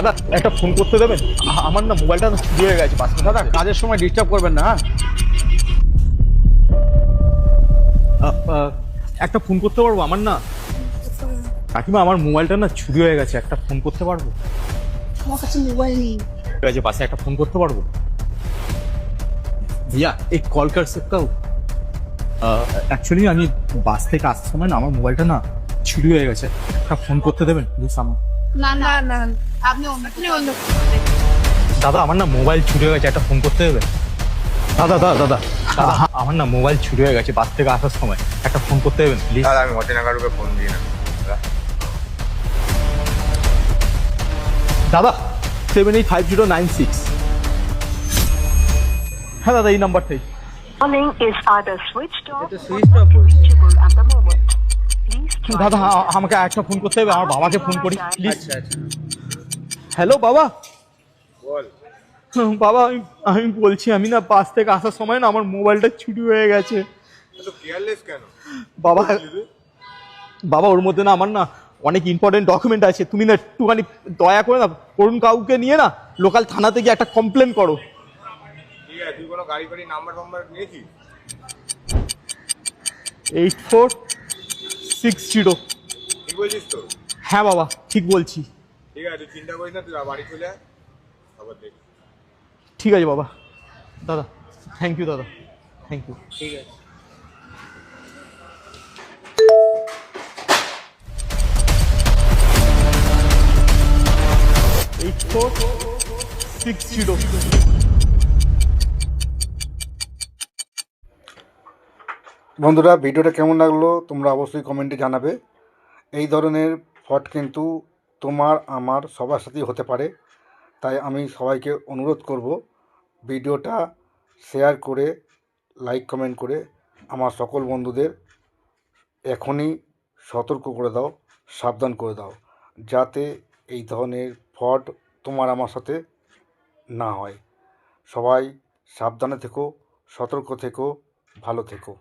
দাদা একটা ফোন করতে দেবেন? আমার না মোবাইলটা চুরি হয়ে গেছে বাস। দাদা কাজের সময় ডিস্টার্ব করবেন না, হ্যাঁ? একটা ফোন করতে পারবো? আমার না কাকিমা, আমার মোবাইলটা না চুরি হয়ে গেছে, একটা ফোন করতে পারবো? আমার কাছে মোবাইল নেই। ঠিক আছে, বাসে একটা ফোন করতে পারবো? भैया एक कॉल कर सकता हूँ? অ্যাকচুয়ালি আমি বাস থেকে আসার সময় না আমার মোবাইলটা না চুরি হয়ে গেছে, একটা ফোন করতে দেবেন প্লিজ আমার? না না না, আপনি অন্য দাদা আমার না মোবাইল চুরি হয়ে গেছে, একটা ফোন করতে দেবেন? দাদা দাদা দাদা দাদা আমার না মোবাইল চুরি হয়ে গেছে বাস থেকে আসার সময়, একটা ফোন করতে দেবেন প্লিজ? দাদা আমি অচেনা কারুকে ফোন দিই না। দাদা 785096। হ্যাঁ দাদা এই নাম্বারটাই। Calling is either switched off এটা or সুইচ অফ not বলছে। reachable at the moment. Please try দাদা again. আমাকে একটা ফোন করতে হবে, আমার বাবাকে ফোন করি প্লিজ। আচ্ছা আচ্ছা, হ্যালো বাবা। বল। বাবা আমি বলছি, আমি না বাস থেকে আসার সময় না আমার মোবাইলটা চুরি হয়ে গেছে। এত কেয়ারলেস কেন? বাবা বাবা ওর মধ্যে না আমার না অনেক ইম্পর্টেন্ট ডকুমেন্ট আছে, তুমি না একটুখানি দয়া করে না করুন কাউকে নিয়ে না লোকাল থানাতে গিয়ে একটা কমপ্লেন করো। ঠিক আছে, তুই কোনো গাড়ি ফাড়ি নাম্বার ফাম্বার নিয়েছিস? 8460। ঠিক বলছিস তো? হ্যাঁ বাবা ঠিক বলছি। ঠিক আছে, তুই চিন্তা করিস না, তুই বাড়ি চলে আয়, খবর দেখ। ঠিক আছে বাবা। দাদা থ্যাংক ইউ দাদা, থ্যাংক ইউ। ঠিক আছে। Eight four six zero. বন্ধুরা, ভিডিওটা কেমন লাগলো তোমরা অবশ্যই কমেন্টে জানাবে। এই ধরনের ফ্রড কিন্তু তোমার আমার সবার সাথেই হতে পারে, তাই আমি সবাইকে অনুরোধ করব ভিডিওটা শেয়ার করে লাইক কমেন্ট করে আমার সকল বন্ধুদের এখনই সতর্ক করে দাও, সাবধান করে দাও, যাতে এই ধরনের ফ্রড তোমার আমার সাথে না হয়। সবাই সাবধানে থেকো, সতর্ক থেকো, ভালো থেকো।